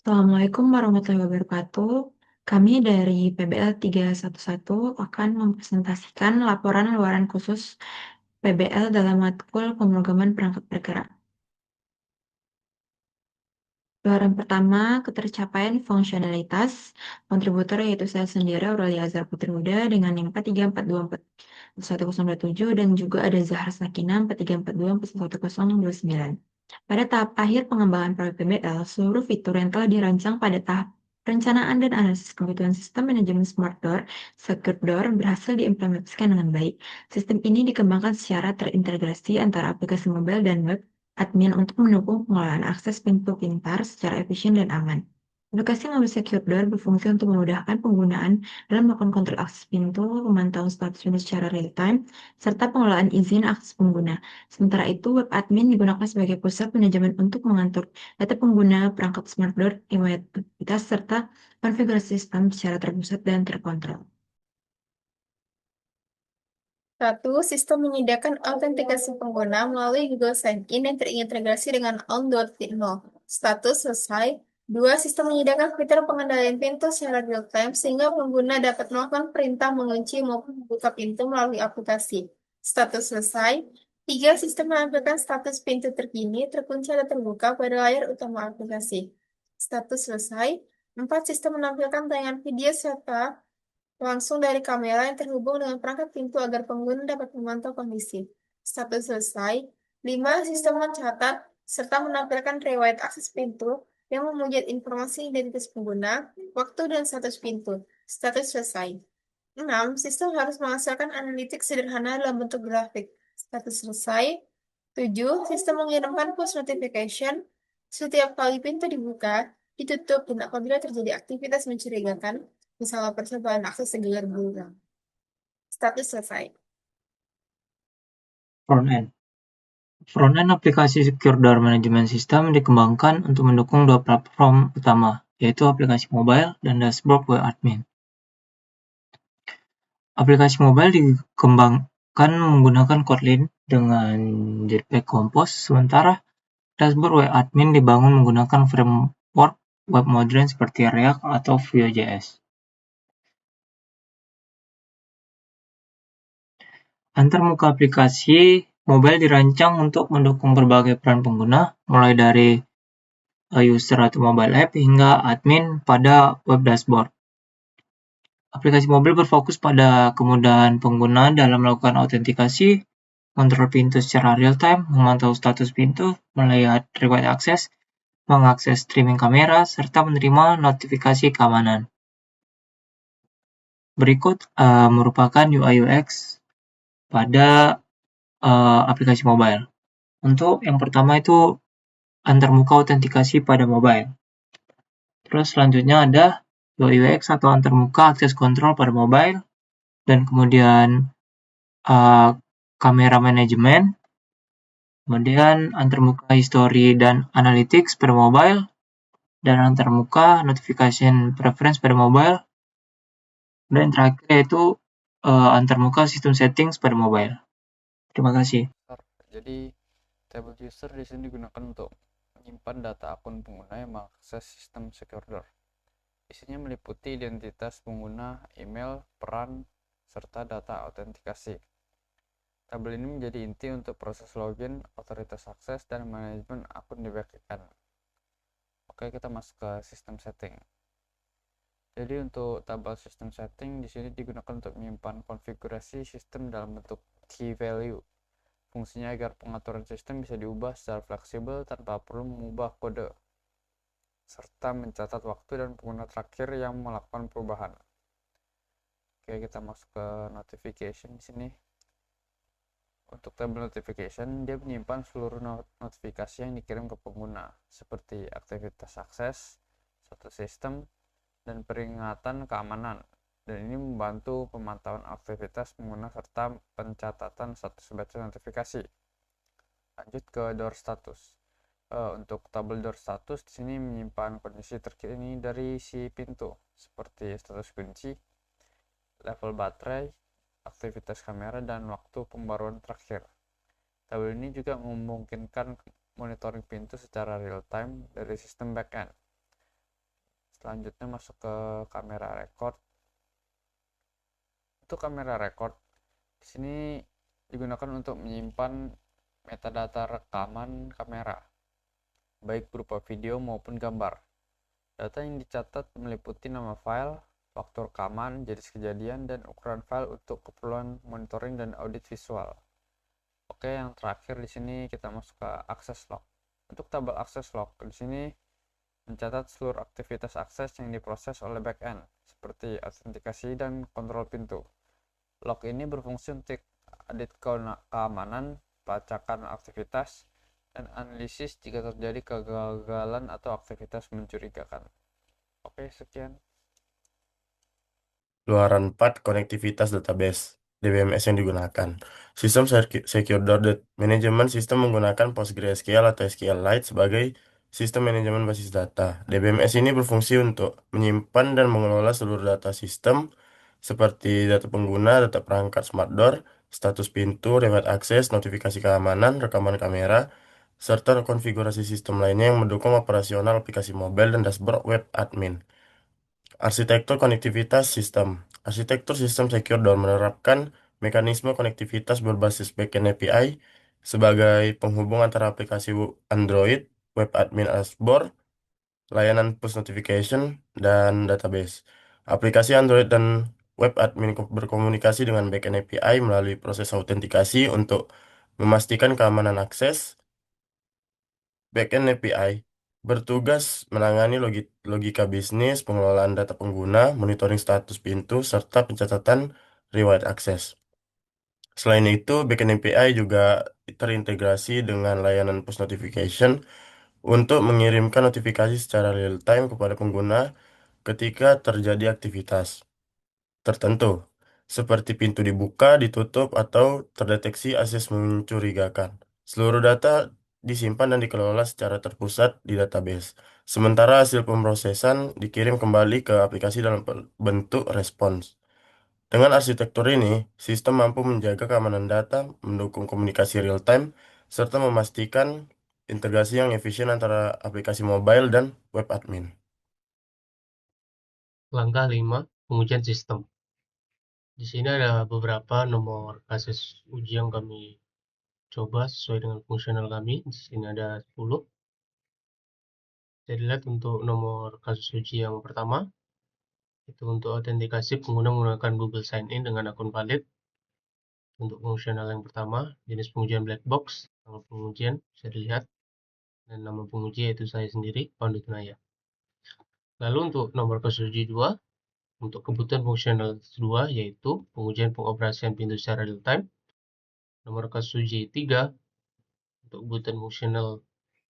Assalamualaikum warahmatullahi wabarakatuh. Kami dari PBL 311 akan mempresentasikan laporan luaran khusus PBL dalam matkul pemrograman perangkat bergerak. Luaran pertama, ketercapaian fungsionalitas kontributor yaitu saya sendiri Aurelia Azhar Putri Huda dengan NIM 4342411027 dan juga ada Zahra Sakinah 4342411029. Pada tahap akhir pengembangan proyek PBL, seluruh fitur yang telah dirancang pada tahap perencanaan dan analisis kebutuhan sistem manajemen Smart Door, Secure Door berhasil diimplementasikan dengan baik. Sistem ini dikembangkan secara terintegrasi antara aplikasi mobile dan web admin untuk mendukung pengelolaan akses pintu pintar secara efisien dan aman. Aplikasi Mobile Secure Door berfungsi untuk memudahkan penggunaan dalam melakukan kontrol akses pintu, pemantauan status pintu secara real-time, serta pengelolaan izin akses pengguna. Sementara itu, web admin digunakan sebagai pusat manajemen untuk mengatur data pengguna, perangkat Smart Door, riwayat aktivitas, serta konfigurasi sistem secara terpusat dan terkontrol. Satu, sistem menyediakan autentikasi pengguna melalui Google Sign-in yang terintegrasi dengan OWN 2.0. Status selesai. Dua, sistem menyediakan fitur pengendalian pintu secara real-time sehingga pengguna dapat melakukan perintah mengunci maupun membuka pintu melalui aplikasi. Status selesai. Tiga, sistem menampilkan status pintu terkini, terkunci atau terbuka pada layar utama aplikasi. Status selesai. Empat, sistem menampilkan tayangan video serta langsung dari kamera yang terhubung dengan perangkat pintu agar pengguna dapat memantau kondisi. Status selesai. 5. Sistem mencatat serta menampilkan riwayat akses pintu yang memuat informasi identitas pengguna, waktu, dan status pintu. Status selesai. 6. Sistem harus menghasilkan analitik sederhana dalam bentuk grafik. Status selesai. 7. Sistem mengirimkan push notification setiap kali pintu dibuka, ditutup, dan apabila terjadi aktivitas mencurigakan, misalnya percobaan akses segelar bulan. Status selesai. Front-end. Front-end aplikasi Secure Door Management System dikembangkan untuk mendukung dua platform utama, yaitu aplikasi mobile dan dashboard web admin. Aplikasi mobile dikembangkan menggunakan Kotlin dengan Jetpack Compose, sementara dashboard web admin dibangun menggunakan framework web modern seperti React atau Vue.js. Antarmuka aplikasi mobile dirancang untuk mendukung berbagai peran pengguna, mulai dari user atau mobile app hingga admin pada web dashboard. Aplikasi mobil berfokus pada kemudahan pengguna dalam melakukan autentikasi, kontrol pintu secara real-time, memantau status pintu, melihat riwayat akses, mengakses streaming kamera, serta menerima notifikasi keamanan. Berikut merupakan UI UX pada aplikasi mobile. Untuk yang pertama itu antarmuka autentikasi pada mobile. Terus selanjutnya ada UI UX atau antarmuka akses kontrol pada mobile, dan kemudian kamera manajemen, kemudian antarmuka history dan analytics pada mobile, dan antarmuka notification preference pada mobile, dan terakhir yaitu antarmuka system settings pada mobile. Terima kasih. Jadi table user di sini digunakan untuk menyimpan data akun pengguna yang mengakses sistem Secure Door. Isinya meliputi identitas pengguna, email, peran, serta data autentikasi. Tabel ini menjadi inti untuk proses login, otoritas akses, dan manajemen akun di backend. Oke, kita masuk ke sistem setting. Jadi untuk tabel sistem setting di sini digunakan untuk menyimpan konfigurasi sistem dalam bentuk key value. Fungsinya agar pengaturan sistem bisa diubah secara fleksibel tanpa perlu mengubah kode, serta mencatat waktu dan pengguna terakhir yang melakukan perubahan. Oke, kita masuk ke notification di sini. Untuk tabel notification, dia menyimpan seluruh notifikasi yang dikirim ke pengguna, seperti aktivitas akses, status sistem, dan peringatan keamanan. Dan ini membantu pemantauan aktivitas pengguna serta pencatatan status baca notifikasi. Lanjut ke door status. Untuk tabel door status di sini menyimpan kondisi terkini dari si pintu, seperti status kunci, level baterai, aktivitas kamera, dan waktu pembaruan terakhir. Tabel ini juga memungkinkan monitoring pintu secara real time dari sistem backend. Selanjutnya masuk ke kamera record. Untuk kamera record, di sini digunakan untuk menyimpan metadata rekaman kamera, baik berupa video maupun gambar. Data yang dicatat meliputi nama file, waktu rekaman, jenis kejadian, dan ukuran file untuk keperluan monitoring dan audit visual. Oke, yang terakhir di sini kita masuk ke akses log. Untuk tabel akses log, di sini mencatat seluruh aktivitas akses yang diproses oleh backend, seperti autentikasi dan kontrol pintu. Log ini berfungsi untuk audit keamanan, pelacakan aktivitas, dan analisis jika terjadi kegagalan atau aktivitas mencurigakan. Oke, sekian. Luaran 4 konektivitas database DBMS yang digunakan. Sistem Secure Door Management System menggunakan PostgreSQL atau SQLite sebagai sistem manajemen basis data. DBMS ini berfungsi untuk menyimpan dan mengelola seluruh data sistem seperti data pengguna, data perangkat smart door, status pintu, riwayat akses, notifikasi keamanan, rekaman kamera, serta konfigurasi sistem lainnya yang mendukung operasional aplikasi mobile dan dashboard web admin. Arsitektur konektivitas sistem. Arsitektur sistem Secure Door menerapkan mekanisme konektivitas berbasis backend API sebagai penghubung antara aplikasi Android, web admin dashboard, layanan push notification, dan database. Aplikasi Android dan web admin berkomunikasi dengan backend API melalui proses autentikasi untuk memastikan keamanan akses. Backend API bertugas menangani logika bisnis, pengelolaan data pengguna, monitoring status pintu, serta pencatatan riwayat akses. Selain itu, backend API juga terintegrasi dengan layanan push notification untuk mengirimkan notifikasi secara real-time kepada pengguna ketika terjadi aktivitas tertentu, seperti pintu dibuka, ditutup, atau terdeteksi akses mencurigakan. Seluruh data disimpan dan dikelola secara terpusat di database, sementara hasil pemrosesan dikirim kembali ke aplikasi dalam bentuk respons. Dengan arsitektur ini, sistem mampu menjaga keamanan data, mendukung komunikasi real-time, serta memastikan integrasi yang efisien antara aplikasi mobile dan web admin. Langkah 5, pengujian sistem. Di sini ada beberapa nomor kasus uji yang kami coba sesuai dengan fungsional kami. Di sini ada 10. Jadi lihat untuk nomor kasus uji yang pertama, itu untuk autentikasi pengguna menggunakan Google Sign In dengan akun valid. Untuk fungsional yang pertama, jenis pengujian black box, nama pengujian bisa dilihat, dan nama penguji yaitu saya sendiri, Pandu Tunaya. Lalu untuk nomor kasus uji 2, untuk kebutuhan fungsional 2 yaitu pengujian pengoperasian pintu secara real time. Nomor kasus uji 3, untuk kebutuhan fungsional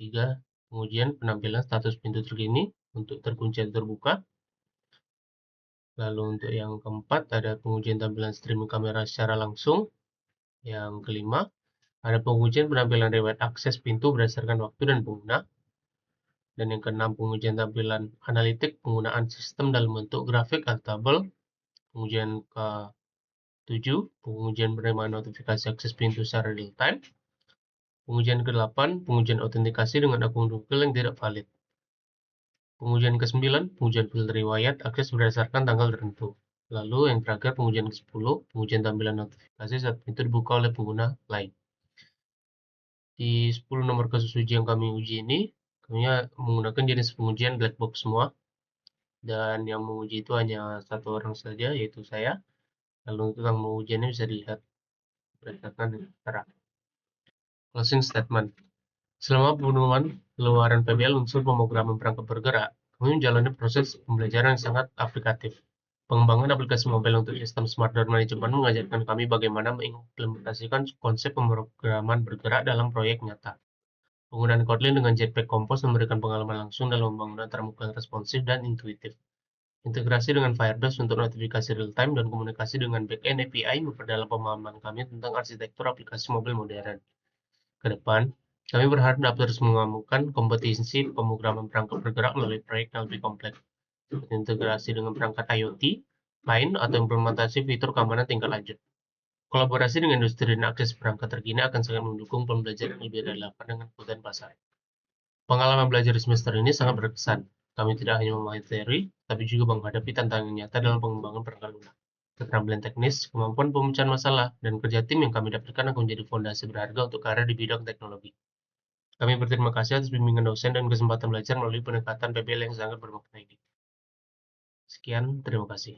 3, pengujian penampilan status pintu terkini untuk terkunci atau terbuka. Lalu untuk yang keempat ada pengujian tampilan streaming kamera secara langsung. Yang kelima ada pengujian penampilan riwayat akses pintu berdasarkan waktu dan pengguna. Dan yang keenam pengujian tampilan analitik penggunaan sistem dalam bentuk grafik atau tabel. Pengujian ke-7 pengujian penerimaan notifikasi akses pintu secara real time. Pengujian ke-8 pengujian autentikasi dengan akun Google yang tidak valid. Pengujian ke-9 pengujian filter riwayat akses berdasarkan tanggal tertentu. Lalu yang terakhir pengujian ke-10 pengujian tampilan notifikasi saat pintu dibuka oleh pengguna lain. Di 10 nomor kasus uji yang kami uji ini, kami menggunakan jenis pengujian black box semua. Dan yang menguji itu hanya satu orang saja, yaitu saya. Lalu untuk yang mengujiannya bisa dilihat berdasarkan cara. Closing statement. Selama pemenuhan keluaran PBL unsur pemrograman perangkat bergerak, kami menjalani proses pembelajaran yang sangat aplikatif. Pengembangan aplikasi mobile untuk sistem Smart Door Management mengajarkan kami bagaimana mengimplementasikan konsep pemrograman bergerak dalam proyek nyata. Penggunaan Kotlin dengan Jetpack Compose memberikan pengalaman langsung dalam pembangunan termuka yang responsif dan intuitif. Integrasi dengan Firebase untuk notifikasi real-time dan komunikasi dengan backend API memperdalam pemahaman kami tentang arsitektur aplikasi mobile modern. Ke depan, kami berharap dapat terus mengamukan kompetensi pemrograman perangkat bergerak melalui proyek yang lebih kompleks, seperti integrasi dengan perangkat IoT lain atau implementasi fitur keamanan tingkat lanjut. Kolaborasi dengan industri dan akses perangkat terkini akan sangat mendukung pembelajaran lebih relevan dengan kebutuhan pasar. Pengalaman belajar di semester ini sangat berkesan. Kami tidak hanya memahami teori, tapi juga menghadapi tantangan nyata dalam pengembangan perangkat lunak. Keterampilan teknis, kemampuan pemecahan masalah, dan kerja tim yang kami dapatkan akan menjadi fondasi berharga untuk karir di bidang teknologi. Kami berterima kasih atas bimbingan dosen dan kesempatan belajar melalui pendekatan PBL yang sangat bermakna ini. Sekian, terima kasih.